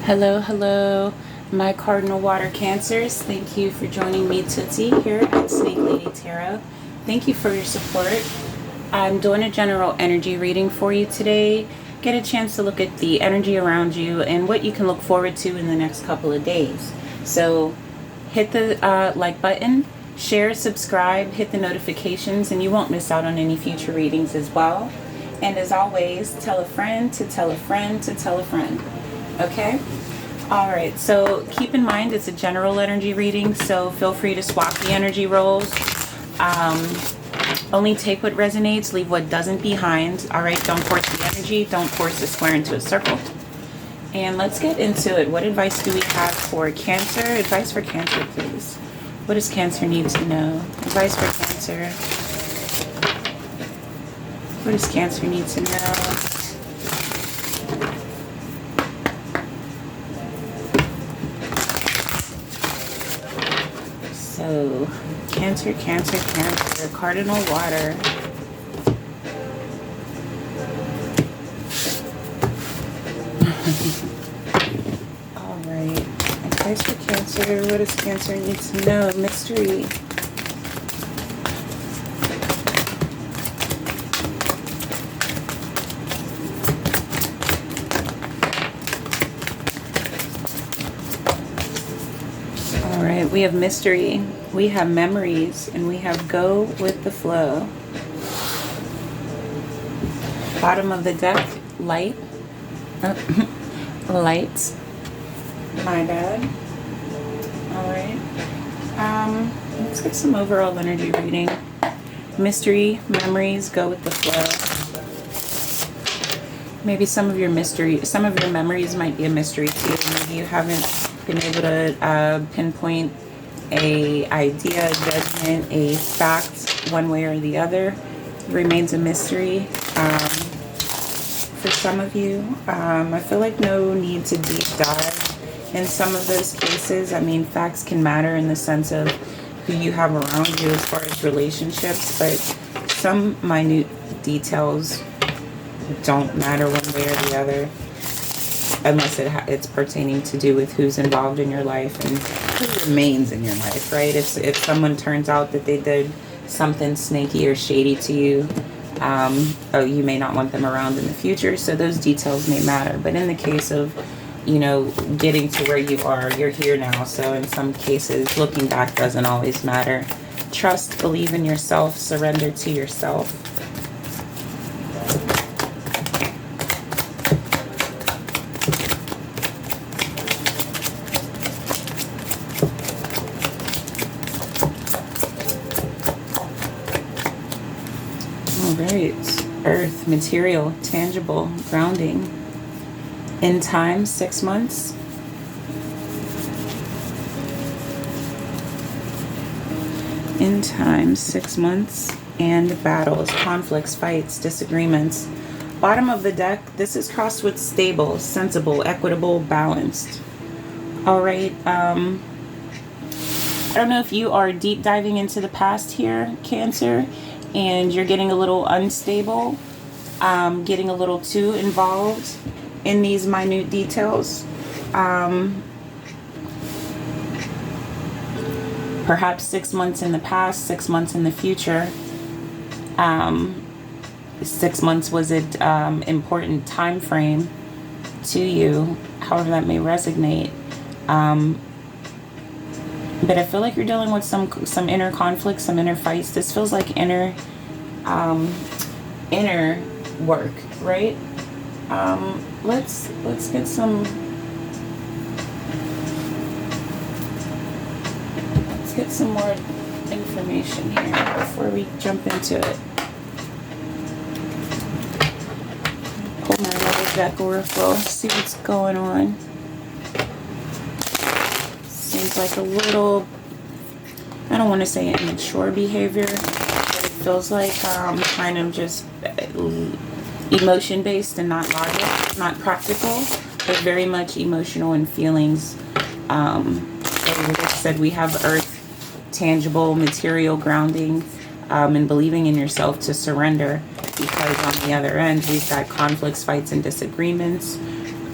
Hello, hello, my cardinal water cancers. Thank you for joining me, Tootsie, here at Snake Lady Tarot. Thank you for your support. I'm doing a general energy reading for you today. Get a chance to look at the energy around you and what you can look forward to in the next couple of days. So hit the like button, share, subscribe, hit the notifications, and you won't miss out on any future readings as well. And as always, tell a friend to tell a friend to tell a friend. Okay? Alright, so keep in mind it's a general energy reading, so feel free to swap the energy roles. Only take what resonates, leave what doesn't behind. Alright, don't force the energy, don't force the square into a circle. And let's get into it. What advice do we have for Cancer? Advice for Cancer, please. What does Cancer need to know? Advice for Cancer. What does Cancer need to know? So, Cancer, Cancer, Cancer, Cardinal Water. Alright, advice for Cancer. What does Cancer need to know? Mystery. Alright, we have mystery, we have memories, and we have go with the flow. Bottom of the deck, light. Lights. My bad. Alright. Let's get some overall energy reading. Mystery, memories, go with the flow. Maybe some of your memories might be a mystery too. Maybe you haven't been able to pinpoint a idea, judgment, a fact, one way or the other. It remains a mystery. For some of you, I feel like no need to deep dive in some of those cases. I mean, facts can matter in the sense of who you have around you as far as relationships, but some minute details don't matter one way or the other, unless it's pertaining to do with who's involved in your life and who remains in your life, right? If someone turns out that they did something snaky or shady to you, you may not want them around in the future, so those details may matter. But in the case of, you know, getting to where you are, you're here now, so in some cases, looking back doesn't always matter. Trust, believe in yourself, surrender to yourself. Alright, earth, material, tangible, grounding. In time, 6 months. In time, 6 months. And battles, conflicts, fights, disagreements. Bottom of the deck, this is crossed with stable, sensible, equitable, balanced. Alright, I don't know if you are deep diving into the past here, Cancer, and you're getting a little unstable, getting a little too involved in these minute details. Perhaps 6 months in the past, 6 months in the future. 6 months was an important time frame to you, however that may resonate. But I feel like you're dealing with some inner conflicts, some inner fights. This feels like inner work, right? Let's get some. Let's get some more information here before we jump into it. Pull my little deck oracle, see what's going on. Seems like a little, I don't want to say immature behavior, but it feels like kind of just emotion-based and not logic, not practical, but very much emotional and feelings. And like I said, we have earth, tangible, material grounding, and believing in yourself to surrender, because on the other end, we've got conflicts, fights, and disagreements.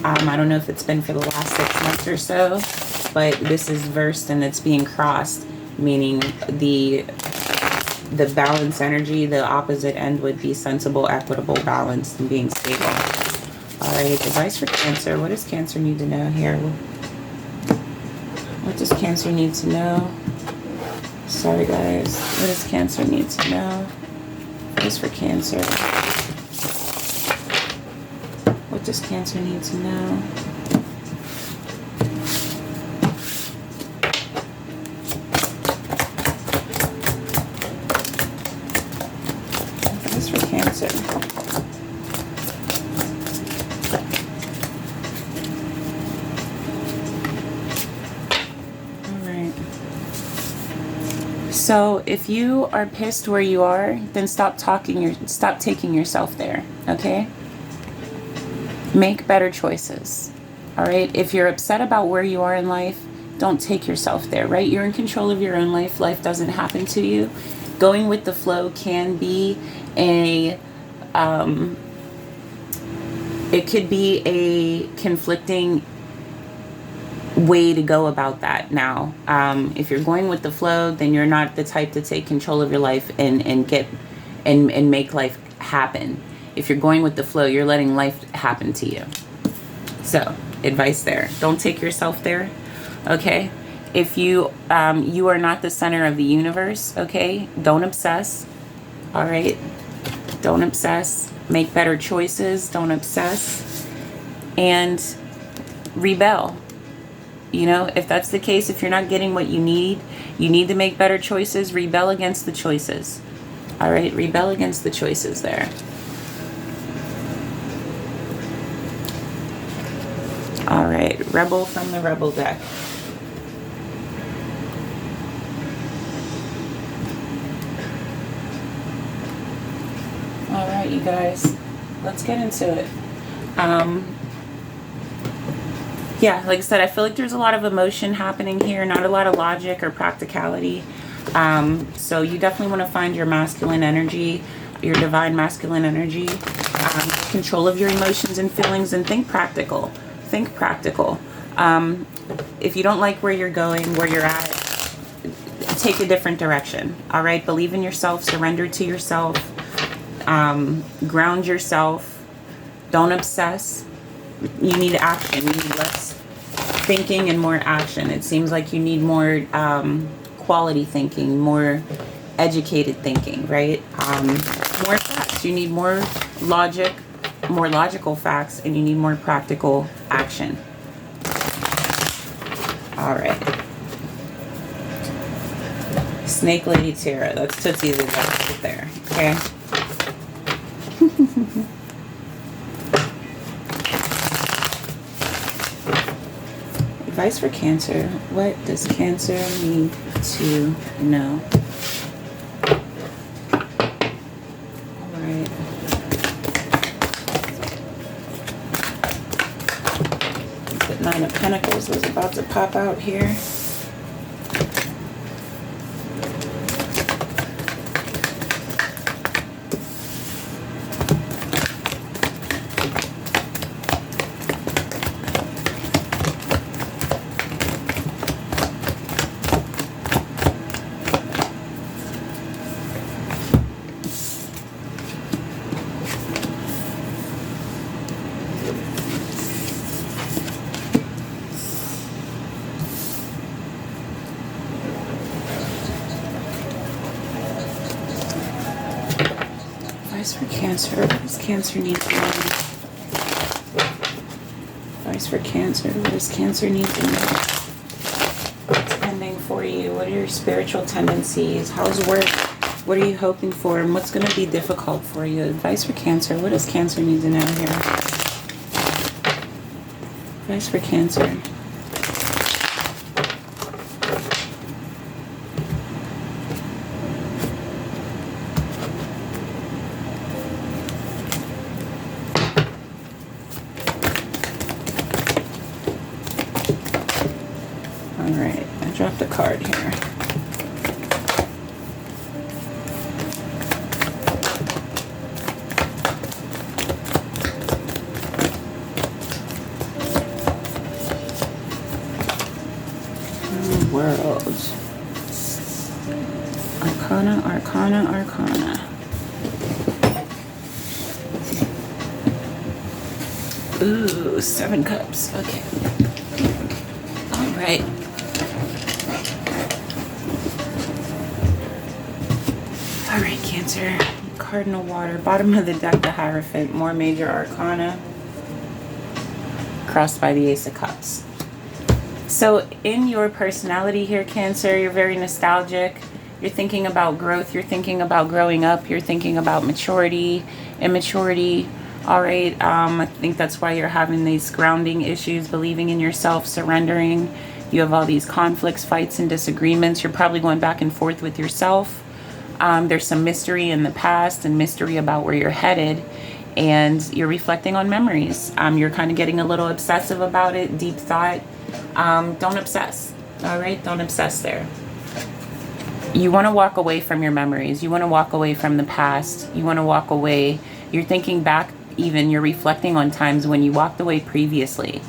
I don't know if it's been for the last 6 months or so, but this is versed and it's being crossed, meaning the balance energy, the opposite end would be sensible, equitable, balanced, and being stable. All right, advice for Cancer. What does Cancer need to know here? What does Cancer need to know? Sorry, guys. What does Cancer need to know? Advice for Cancer. What does Cancer need to know? Advice for Cancer. So if you are pissed where you are, then stop taking yourself there, okay? Make better choices, all right? If you're upset about where you are in life, don't take yourself there, right? You're in control of your own life. Life doesn't happen to you. Going with the flow can be it could be a conflicting way to go about that. Now, if you're going with the flow, then you're not the type to take control of your life and make life happen. If you're going with the flow, you're letting life happen to you. So, advice there. Don't take yourself there, okay? If you you are not the center of the universe, okay? Don't obsess, all right? Don't obsess. Make better choices. Don't obsess. And rebel. You know, if that's the case, if you're not getting what you need to make better choices, rebel against the choices. All right, rebel against the choices there. All right, Rebel from the Rebel deck. All right, you guys, let's get into it. Yeah, like I said, I feel like there's a lot of emotion happening here, not a lot of logic or practicality. So you definitely want to find your masculine energy, your divine masculine energy, control of your emotions and feelings, and think practical. Think practical. If you don't like where you're going, where you're at, take a different direction. All right, believe in yourself, surrender to yourself, ground yourself, don't obsess. You need action. You need less thinking and more action. It seems like you need more quality thinking, more educated thinking, right? More facts. You need more logic, more logical facts, and you need more practical action. All right. Snake Lady Tarot. That's Tootsie's advice right there. Okay. Advice for Cancer. What does Cancer need to know? All right. The Nine of Pentacles is about to pop out here. For Cancer, what does Cancer need to know? Advice for Cancer, what does Cancer need to know? What's pending for you? What are your spiritual tendencies? How's work? What are you hoping for? And what's going to be difficult for you? Advice for Cancer, what does Cancer need to know here? Advice for Cancer. Alright, I dropped a card here. world. Arcana, Arcana, Arcana. Ooh, 7 cups. Okay. All right. All right, Cancer. Cardinal Water. Bottom of the deck, the Hierophant. More major arcana. Crossed by the Ace of Cups. So in your personality here, Cancer, you're very nostalgic. You're thinking about growth. You're thinking about growing up. You're thinking about maturity, immaturity. All right. I think that's why you're having these grounding issues, believing in yourself, surrendering. You have all these conflicts, fights, and disagreements. You're probably going back and forth with yourself. There's some mystery in the past and mystery about where you're headed. And you're reflecting on memories. You're kind of getting a little obsessive about it, deep thought. Don't obsess. All right? Don't obsess there. You want to walk away from your memories. You want to walk away from the past. You want to walk away. You're thinking back even. You're reflecting on times when you walked away previously.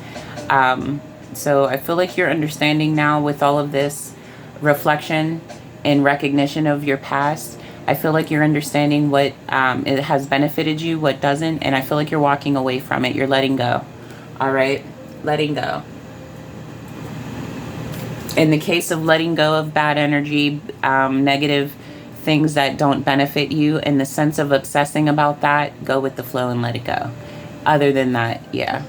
So I feel like you're understanding now with all of this reflection and recognition of your past. I feel like you're understanding what it has benefited you, what doesn't. And I feel like you're walking away from it. You're letting go. All right? Letting go. In the case of letting go of bad energy, negative things that don't benefit you, in the sense of obsessing about that, go with the flow and let it go. Other than that, yeah.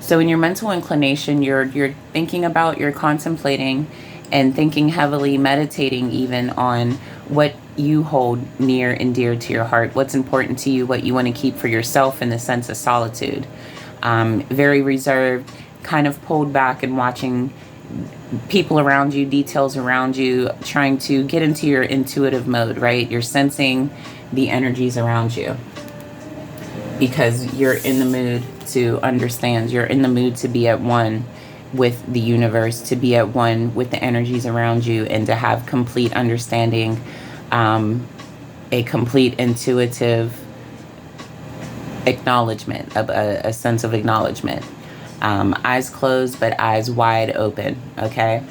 So in your mental inclination, you're thinking about, you're contemplating and thinking heavily, meditating even on what you hold near and dear to your heart, what's important to you, what you want to keep for yourself in the sense of solitude. Very reserved, kind of pulled back and watching people around you, details around you, trying to get into your intuitive mode, right? You're sensing the energies around you because you're in the mood to understand. You're in the mood to be at one with the universe, to be at one with the energies around you, and to have complete understanding, a complete intuitive acknowledgement, a sense of acknowledgement. Eyes closed, but eyes wide open, okay?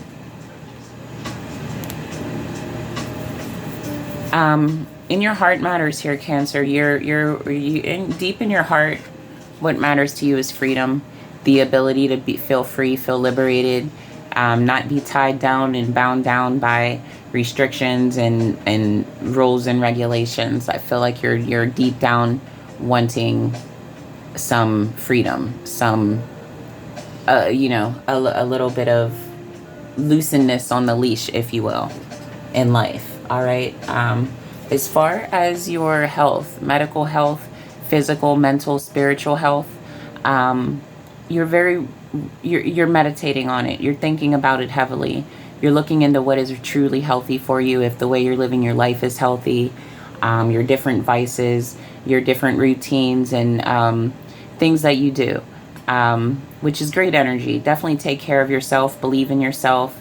In your heart matters here, Cancer. Deep in your heart, what matters to you is freedom, the ability to feel free, feel liberated, not be tied down and bound down by restrictions and rules and regulations. I feel like you're deep down wanting some freedom, some a little bit of looseness on the leash, if you will, in life. All right. As far as your health, medical health, physical, mental, spiritual health, you're meditating on it. You're thinking about it heavily. You're looking into what is truly healthy for you, if the way you're living your life is healthy, your different vices, your different routines, and things that you do. Which is great energy. Definitely take care of yourself, believe in yourself,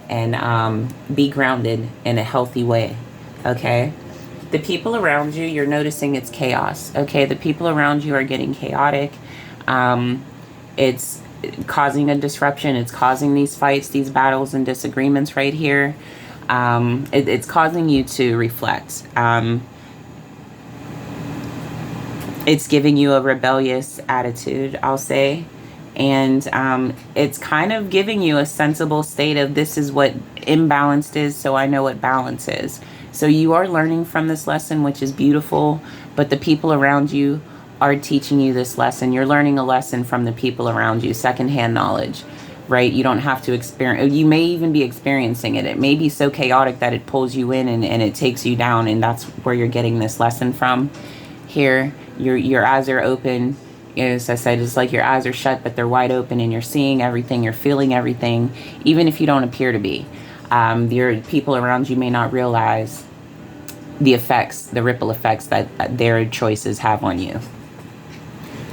and be grounded in a healthy way, okay? The people around you, you're noticing it's chaos, okay? The people around you are getting chaotic. It's causing a disruption. It's causing these fights, these battles and disagreements right here. It's causing you to reflect. It's giving you a rebellious attitude, I'll say. And it's kind of giving you a sensible state of, this is what imbalanced is, so I know what balance is. So you are learning from this lesson, which is beautiful. But the people around you are teaching you this lesson. You're learning a lesson from the people around you, secondhand knowledge, right? You don't have to experience, you may even be experiencing it. It may be so chaotic that it pulls you in and it takes you down. And that's where you're getting this lesson from. Here, your eyes are open. As I said, it's like your eyes are shut, but they're wide open, and you're seeing everything, you're feeling everything, even if you don't appear to be. Your people around you may not realize the effects, the ripple effects that their choices have on you.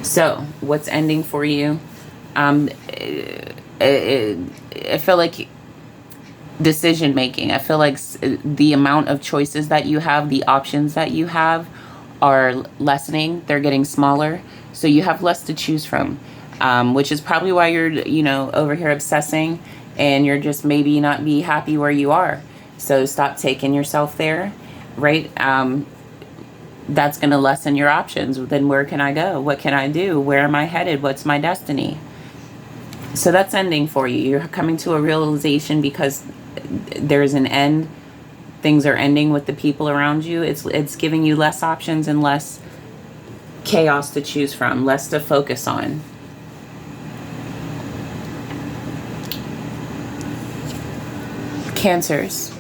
So, what's ending for you? I feel like decision making. I feel like the amount of choices that you have, the options that you have, are lessening. They're getting smaller. So you have less to choose from, which is probably why you're, over here obsessing and you're just maybe not be happy where you are. So stop taking yourself there, right? That's going to lessen your options. Then where can I go? What can I do? Where am I headed? What's my destiny? So that's ending for you. You're coming to a realization because there's an end. Things are ending with the people around you. It's giving you less options and less chaos to choose from, less to focus on. Cancers.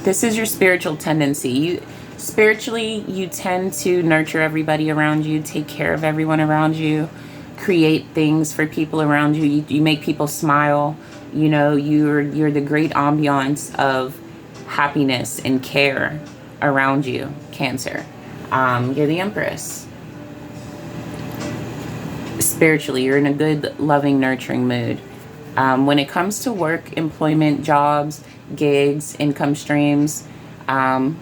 This is your spiritual tendency. Spiritually, you tend to nurture everybody around you, take care of everyone around you, create things for people around you. You make people smile. You know, you're the great ambiance of happiness and care around you, Cancer. You're the Empress. Spiritually, you're in a good, loving, nurturing mood. When it comes to work, employment, jobs, gigs, income streams,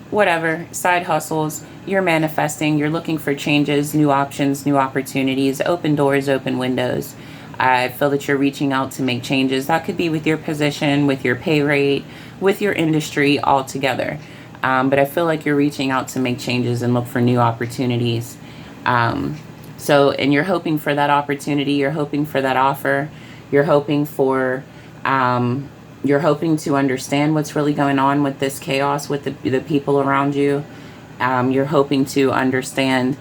whatever, side hustles, you're manifesting, you're looking for changes, new options, new opportunities, open doors, open windows. I feel that you're reaching out to make changes. That could be with your position, with your pay rate, with your industry altogether. But I feel like you're reaching out to make changes and look for new opportunities. And you're hoping for that opportunity, you're hoping for that offer, you're hoping for, you're hoping to understand what's really going on with this chaos with the people around you. You're hoping to understand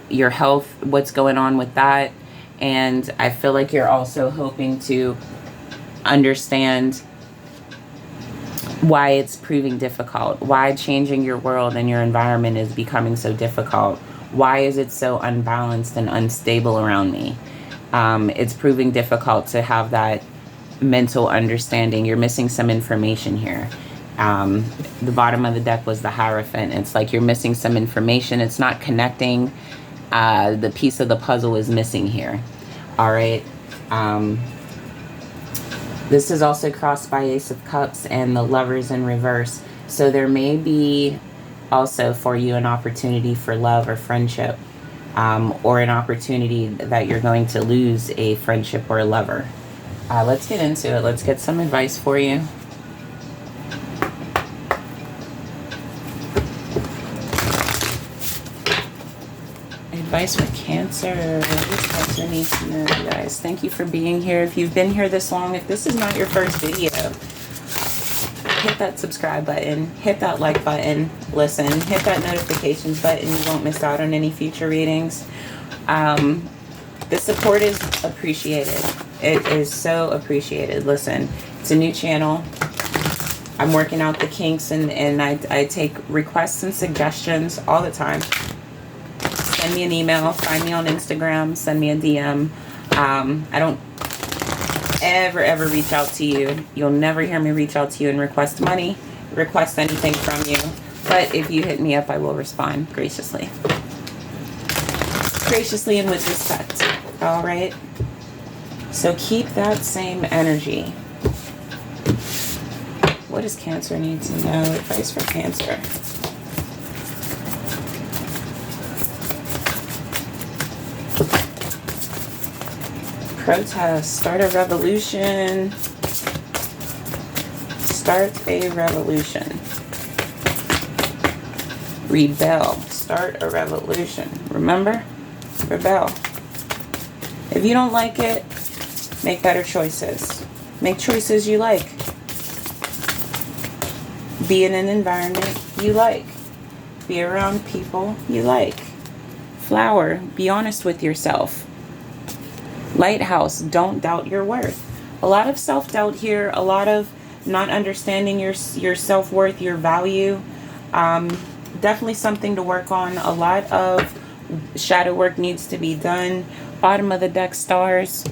your health, what's going on with that. And I feel like you're also hoping to understand why it's proving difficult, why changing your world and your environment is becoming so difficult. Why is it so unbalanced and unstable around me? It's proving difficult to have that mental understanding. You're missing some information here. The bottom of the deck was the Hierophant. It's like you're missing some information. It's not connecting. The piece of the puzzle is missing here. All right. This is also crossed by Ace of Cups and the Lovers in reverse. So there may be also for you an opportunity for love or friendship, or an opportunity that you're going to lose a friendship or a lover. Let's get into it. Let's get some advice for you. Advice for Cancer. What does Cancer need to know, guys? Thank you for being here. If you've been here this long, if this is not your first video, hit that subscribe button, hit that like button, listen, hit that notifications button. You won't miss out on any future readings. The support is appreciated. It is so appreciated. Listen, it's a new channel. I'm working out the kinks, and I take requests and suggestions all the time. Send me an email, find me on Instagram, send me a DM. I don't ever reach out to you. You'll never hear me reach out to you and request money, request anything from you. But if you hit me up, I will respond graciously. Graciously and with respect. All right? So keep that same energy. What does Cancer need to know? Advice for Cancer. Protest. Start a revolution. Start a revolution. Rebel. Start a revolution. Remember? Rebel. If you don't like it, make better choices. Make choices you like. Be in an environment you like. Be around people you like. Flower. Be honest with yourself. Lighthouse. Don't doubt your worth. A lot of self-doubt here. A lot of not understanding your self-worth, your value. Definitely something to work on. A lot of shadow work needs to be done. Bottom of the deck, stars.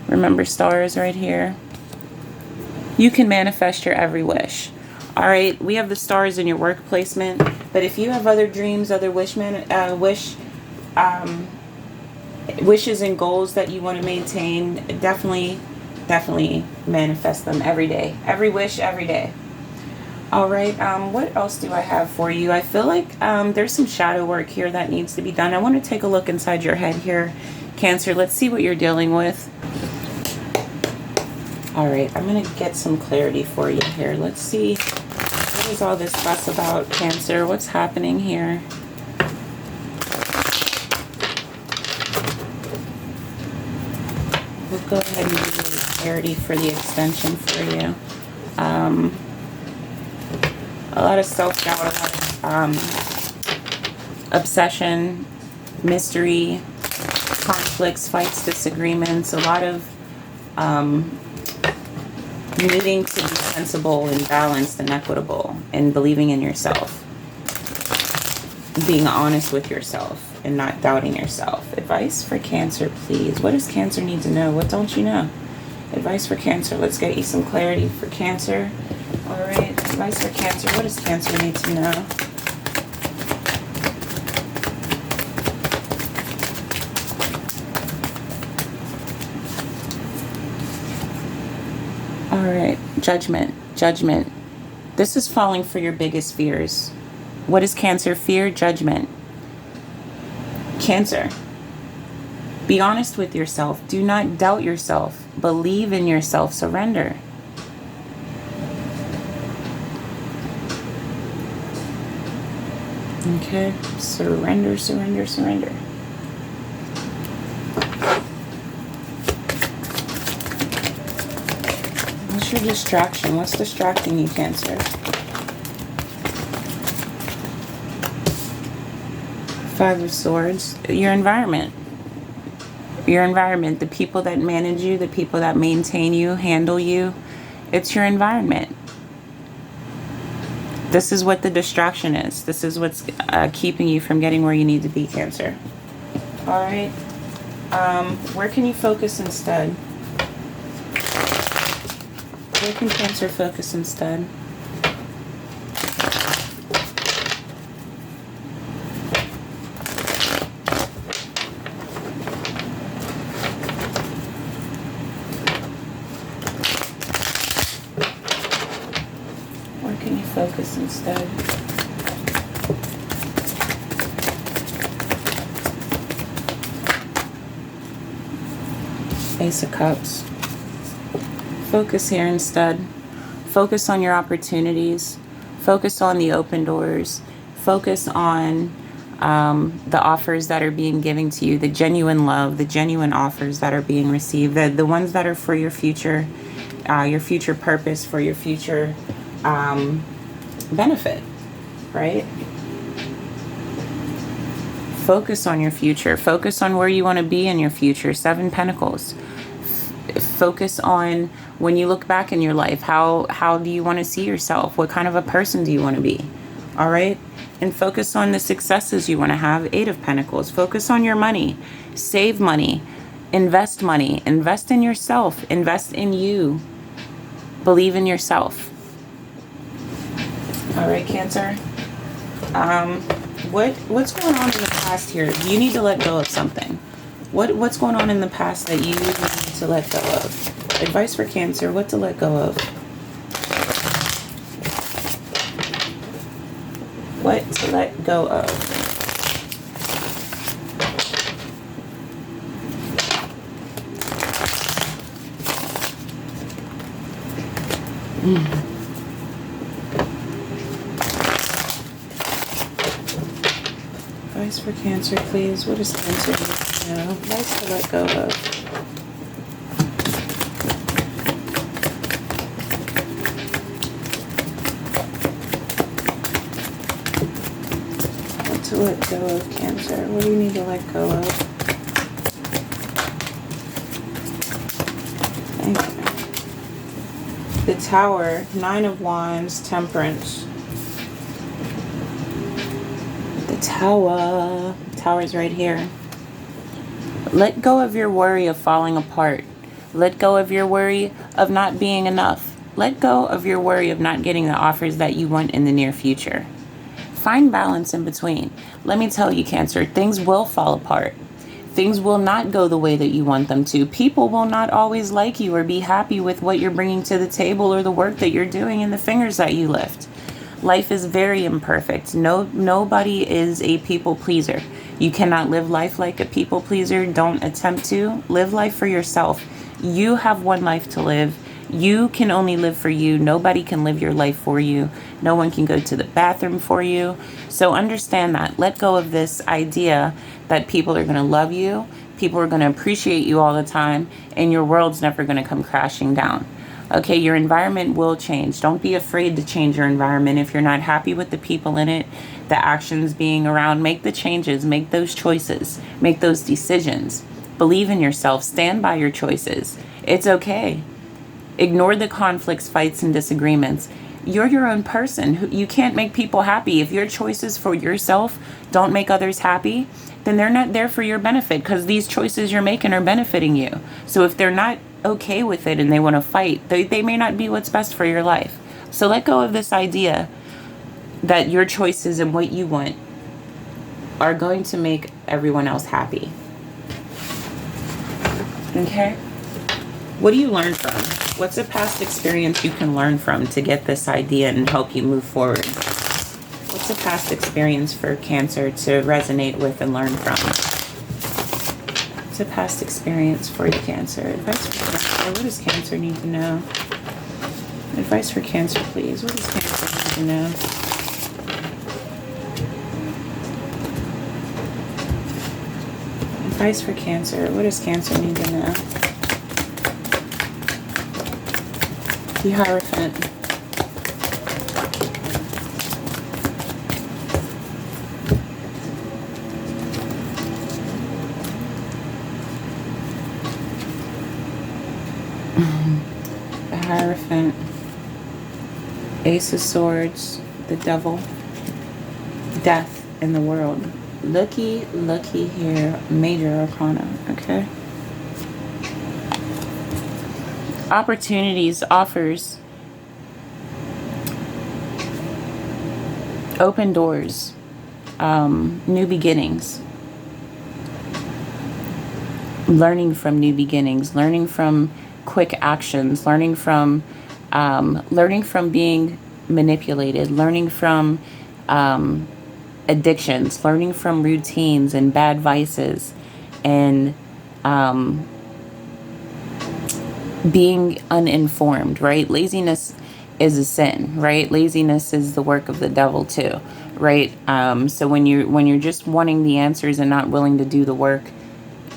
Remember stars right here. You can manifest your every wish. All right, we have the stars in your work placement, but if you have other dreams, other wishes and goals that you want to maintain, definitely manifest them every day. Every wish, every day. All right, what else do I have for you? I feel like there's some shadow work here that needs to be done. I want to take a look inside your head here, Cancer. Let's see what you're dealing with. All right, I'm going to get some clarity for you here. Let's see, what is all this fuss about, Cancer? What's happening here? We'll go ahead and give you clarity for the extension for you. A lot of self-doubt, a lot of obsession, mystery, conflicts, fights, disagreements, a lot of needing to be sensible and balanced and equitable and believing in yourself. Being honest with yourself and not doubting yourself. Advice for Cancer, please. What does Cancer need to know? What don't you know? Advice for Cancer. Let's get you some clarity for Cancer. All right. Advice for Cancer. What does Cancer need to know? All right. Judgment. Judgment. This is falling for your biggest fears. What is Cancer? Fear, judgment. Cancer, be honest with yourself. Do not doubt yourself. Believe in yourself. Surrender. Okay. Surrender, surrender, surrender. What's your distraction? What's distracting you, Cancer? Five of Swords. Your environment. Your environment. The people that manage you, the people that maintain you, handle you. It's your environment. This is what the distraction is. This is what's keeping you from getting where you need to be, Cancer. All right. Where can you focus instead? Where can Cancer focus instead? Focus instead. Ace of Cups. Focus here instead. Focus on your opportunities. Focus on the open doors. Focus on the offers that are being given to you, the genuine love, the genuine offers that are being received, the ones that are for your future purpose, for your future benefit, right? Focus on your future. Focus on where you want to be in your future. Seven Pentacles. Focus on when you look back in your life, how do you want to see yourself? What kind of a person do you want to be? All right? And focus on the successes you want to have. Eight of Pentacles. Focus on your money. Save money. Invest money. Invest in yourself. Invest in you. Believe in yourself. All right, Cancer. What's going on in the past here? You need to let go of something. What's going on in the past that you need to let go of? Advice for Cancer. What to let go of? What to let go of? Advice for Cancer, please. What does Cancer need to know? Advice to let go of. What to let go of, Cancer? What do you need to let go of? Thank you. The Tower, Nine of Wands, Temperance. Tower's right here. Let go of your worry of falling apart. Let go of your worry of not being enough. Let go of your worry of not getting the offers that you want in the near future. Find balance in between. Let me tell you, Cancer, things will fall apart. Things will not go the way that you want them to. People will not always like you or be happy with what you're bringing to the table or the work that you're doing and the fingers that you lift. Life is very imperfect. Nobody is a people pleaser. You cannot live life like a people pleaser. Don't attempt to. Live life for yourself. You have one life to live. You can only live for you. Nobody can live your life for you. No one can go to the bathroom for you. So understand that. Let go of this idea that people are going to love you. People are going to appreciate you all the time. And your world's never going to come crashing down. Okay, your environment will change. Don't be afraid to change your environment. If you're not happy with the people in it, the actions being around, make the changes, make those choices, make those decisions. Believe in yourself. Stand by your choices. It's okay. Ignore the conflicts, fights, and disagreements. You're your own person. You can't make people happy. If your choices for yourself don't make others happy, then they're not there for your benefit, because these choices you're making are benefiting you. So if they're not okay with it and they want to fight, they may not be what's best for your life. So let go of this idea that your choices and what you want are going to make everyone else happy. Okay? What do you learn from? What's a past experience you can learn from to get this idea and help you move forward? What's a past experience for Cancer to resonate with and learn from? What's a past experience for the Cancer? Advice for Cancer. What does Cancer need to know? Advice for Cancer, please. What does Cancer need to know? Advice for Cancer. What does Cancer need to know? The Hierophant. The Hierophant. Ace of Swords. The Devil. Death in the World. Looky here. Major Arcana. Okay. Opportunities, offers, open doors, new beginnings, learning from new beginnings, learning from quick actions, learning from being manipulated, learning from addictions, learning from routines and bad vices, and being uninformed, right? Laziness is a sin, right? Laziness is the work of the devil too, right? So when you're just wanting the answers and not willing to do the work,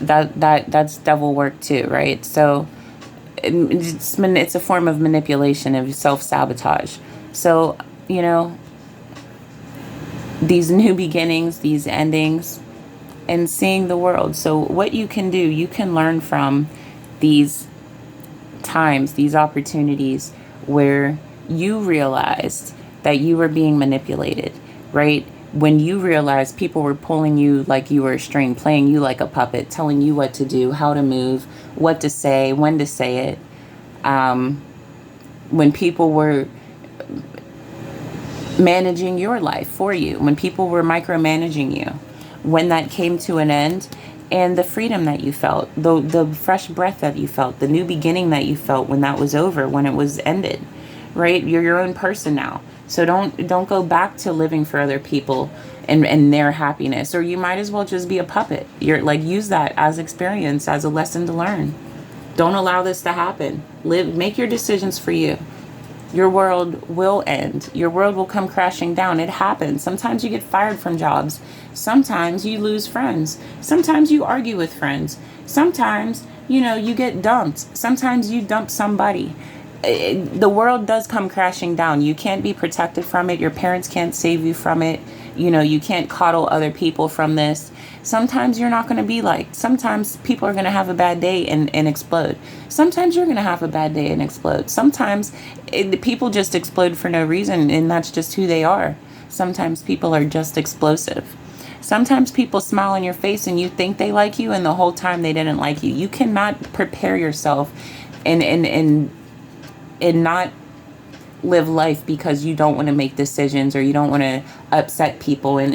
that's devil work too, right? So it's a form of manipulation, of self-sabotage. So, you know, these new beginnings, these endings, and seeing the world. So what you can do, you can learn from these times, these opportunities where you realized that you were being manipulated, right? When you realized people were pulling you like you were a string, playing you like a puppet, telling you what to do, how to move, what to say, when to say it. When people were managing your life for you, when people were micromanaging you, when that came to an end, and the freedom that you felt, the fresh breath that you felt, the new beginning that you felt when that was over, when it was ended, right? You're your own person now. So don't go back to living for other people and their happiness, or you might as well just be a puppet. You're like, use that as experience, as a lesson to learn. Don't allow this to happen. Make your decisions for you. Your world will end. Your world will come crashing down. It happens. Sometimes you get fired from jobs. Sometimes you lose friends. Sometimes you argue with friends. Sometimes, you get dumped. Sometimes you dump somebody. The world does come crashing down. You can't be protected from it. Your parents can't save you from it. You can't coddle other people from this. Sometimes you're not going to be liked. Sometimes people are going to have a bad day and explode. Sometimes you're going to have a bad day and explode. Sometimes people just explode for no reason, and that's just who they are. Sometimes people are just explosive. Sometimes people smile in your face and you think they like you, and the whole time they didn't like you. You cannot prepare yourself and not live life because you don't want to make decisions, or you don't want to upset people and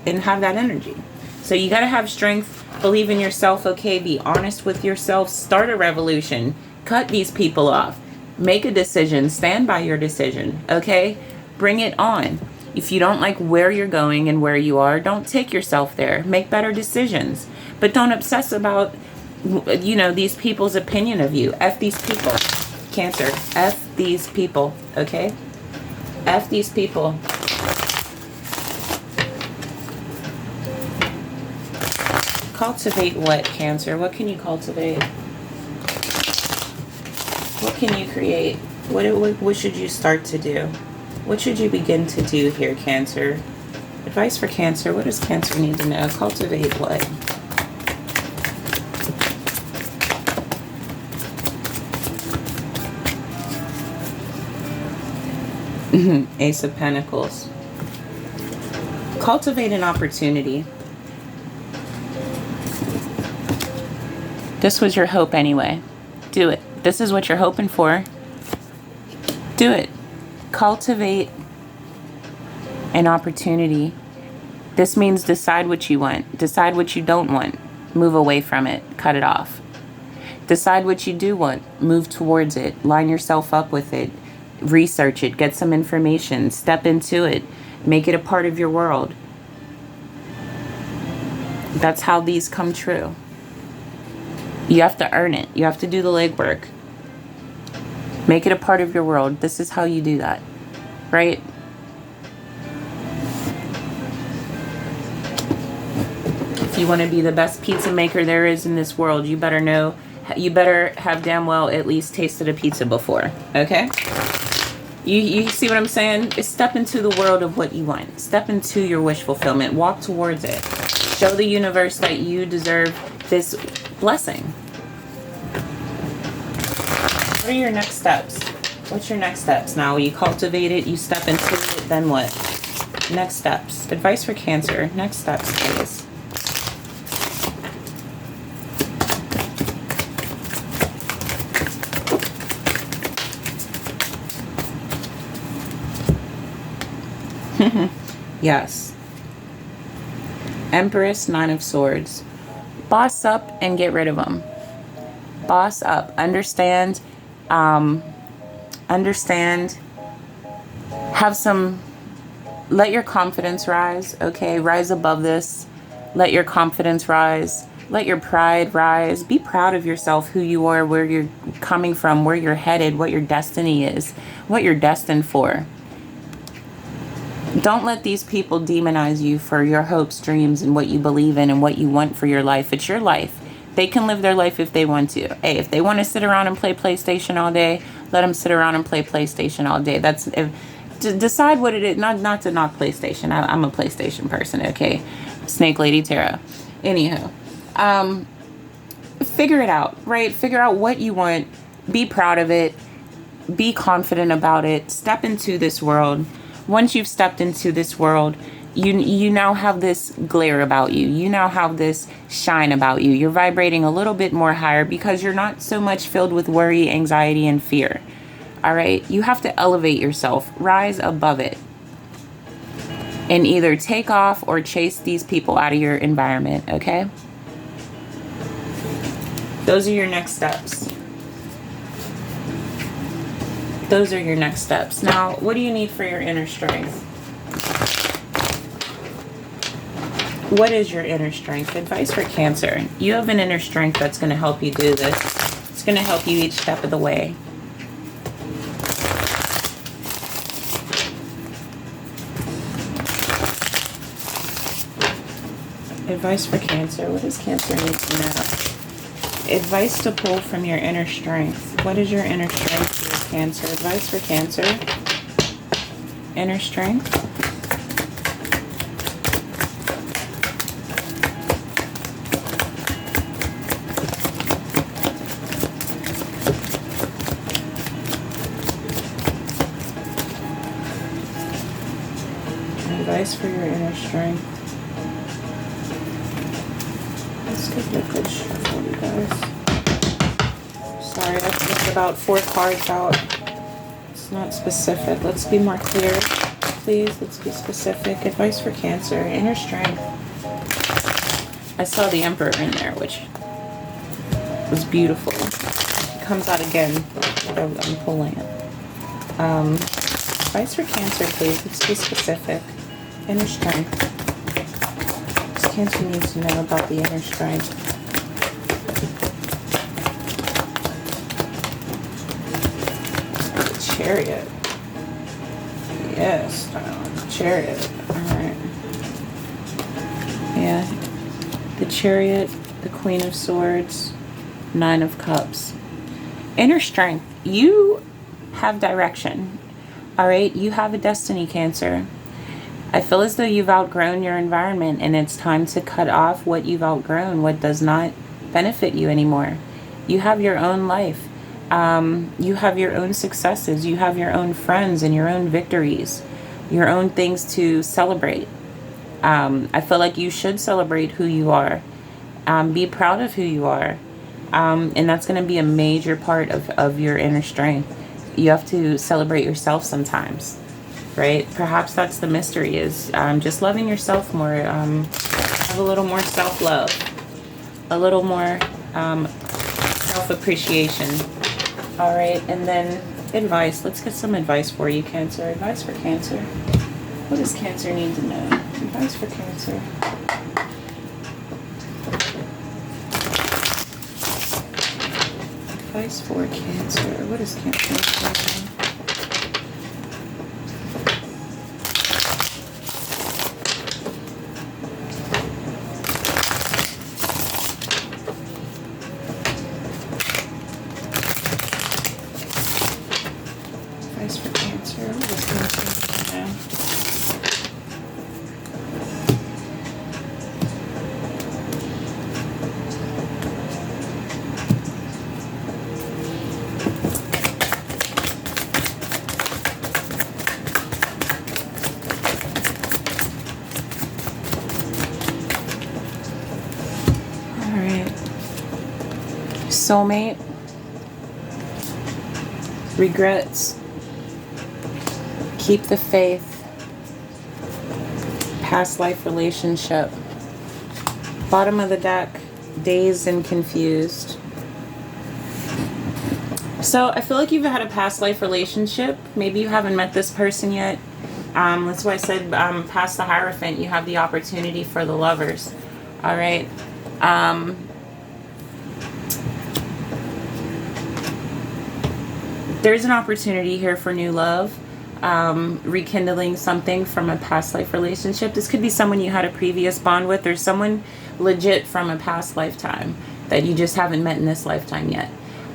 have that energy. So you got to have strength, believe in yourself, okay? Be honest with yourself, start a revolution, cut these people off, make a decision, stand by your decision, okay? Bring it on. If you don't like where you're going and where you are, don't take yourself there. Make better decisions. But don't obsess about, these people's opinion of you. F these people. Cancer, F these people, okay? F these people. Cultivate what, Cancer? What can you cultivate? What can you create? What should you start to do? What should you begin to do here, Cancer? Advice for Cancer. What does Cancer need to know? Cultivate what? Ace of Pentacles. Cultivate an opportunity. This was your hope anyway. Do it. This is what you're hoping for. Do it. Cultivate an opportunity. This means decide what you want. Decide what you don't want. Move away from it. Cut it off. Decide what you do want. Move towards it. Line yourself up with it. Research it. Get some information. Step into it. Make it a part of your world. That's how these come true. You have to earn it. You have to do the legwork. Make it a part of your world. This is how you do that. Right? If you want to be the best pizza maker there is in this world, you better know, you better have damn well at least tasted a pizza before. Okay? You see what I'm saying? Just step into the world of what you want. Step into your wish fulfillment. Walk towards it. Show the universe that you deserve this blessing. What are your next steps? What's your next steps? Now you cultivate it, you step into it, then what? Next steps. Advice for Cancer. Next steps, please. Yes. Empress, Nine of Swords. Boss up and get rid of them. Boss up. Understand. Understand. Have some. Let your confidence rise. Okay, rise above this. Let your confidence rise. Let your pride rise. Be proud of yourself, who you are, where you're coming from, where you're headed, what your destiny is, what you're destined for. Don't let these people demonize you for your hopes, dreams, and what you believe in and what you want for your life. It's your life. They can live their life if they want to. Hey, if they want to sit around and play PlayStation all day, let them sit around and play PlayStation all day. That's decide what it is. Not to knock PlayStation. I'm a PlayStation person. Okay, SnakeLadyTarot. Anyhow, figure it out. Right? Figure out what you want. Be proud of it. Be confident about it. Step into this world. Once you've stepped into this world, you now have this glare about you. You now have this shine about you. You're vibrating a little bit more higher because you're not so much filled with worry, anxiety, and fear. All right? You have to elevate yourself. Rise above it. And either take off or chase these people out of your environment, okay? Those are your next steps. Those are your next steps. Now, what do you need for your inner strength? What is your inner strength? Advice for Cancer. You have an inner strength that's going to help you do this. It's going to help you each step of the way. Advice for Cancer. What does Cancer need to know? Advice to pull from your inner strength. What is your inner strength here, Cancer? Advice for Cancer. Inner strength. Advice for your inner strength. Let's give it a good shuffle, you guys. Sorry, I took about 4 cards out. It's not specific. Let's be more clear, please. Let's be specific. Advice for Cancer. Inner strength. I saw the Emperor in there, which was beautiful. It comes out again. I'm pulling it. Advice for Cancer, please. Let's be specific. Inner strength. What does Cancer need to know about the inner strength? Chariot. Yes, Chariot. Alright. Yeah. The Chariot, the Queen of Swords, Nine of Cups. Inner strength. You have direction. Alright? You have a destiny, Cancer. I feel as though you've outgrown your environment and it's time to cut off what you've outgrown, what does not benefit you anymore. You have your own life. You have your own successes. You have your own friends and your own victories, your own things to celebrate. I feel like you should celebrate who you are. Be proud of who you are. And that's going to be a major part of your inner strength. You have to celebrate yourself sometimes, right? Perhaps that's the mystery, is just loving yourself more. Have a little more self-love, a little more self-appreciation. All right, and then advice. Let's get some advice for you, Cancer. Advice for Cancer. What does Cancer need to know? Advice for Cancer. Advice for Cancer. What is Cancer? Advice for Cancer. What is Cancer now? Soulmate, regrets, keep the faith, past life relationship, bottom of the deck, dazed and confused. So I feel like you've had a past life relationship. Maybe you haven't met this person yet. That's why I said past the Hierophant, you have the opportunity for the Lovers. All right. There's an opportunity here for new love, rekindling something from a past life relationship. This could be someone you had a previous bond with, or someone legit from a past lifetime that you just haven't met in this lifetime yet.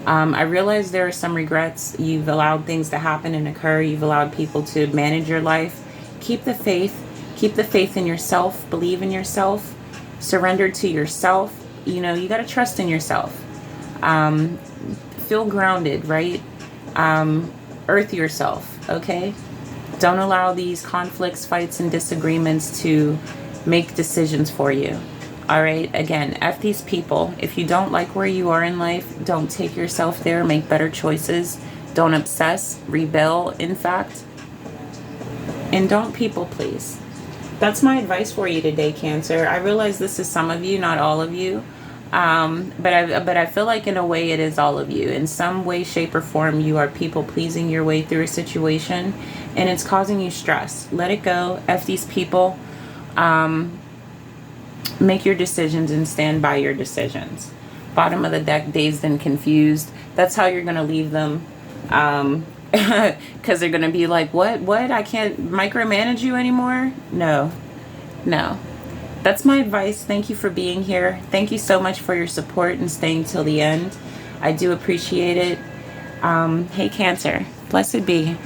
I realize there are some regrets. You've allowed things to happen and occur. You've allowed people to manage your life. Keep the faith. Keep the faith in yourself. Believe in yourself. Surrender to yourself. You know, you got to trust in yourself. Feel grounded, right? Earth yourself, okay? Don't allow these conflicts, fights, and disagreements to make decisions for you. All right? Again, F these people. If you don't like where you are in life, don't take yourself there. Make better choices. Don't obsess, rebel, in fact. And don't people please. That's my advice for you today, Cancer. I realize this is some of you, not all of you. But I feel like in a way it is all of you. In some way, shape, or form, you are people pleasing your way through a situation, and it's causing you stress. Let it go. F these people. Make your decisions and stand by your decisions. Bottom of the deck, dazed and confused. That's how you're going to leave them. Because they're going to be like, what? I can't micromanage you anymore? No. That's my advice. Thank you for being here. Thank you so much for your support and staying till the end. I do appreciate it. Hey, Cancer. Blessed be.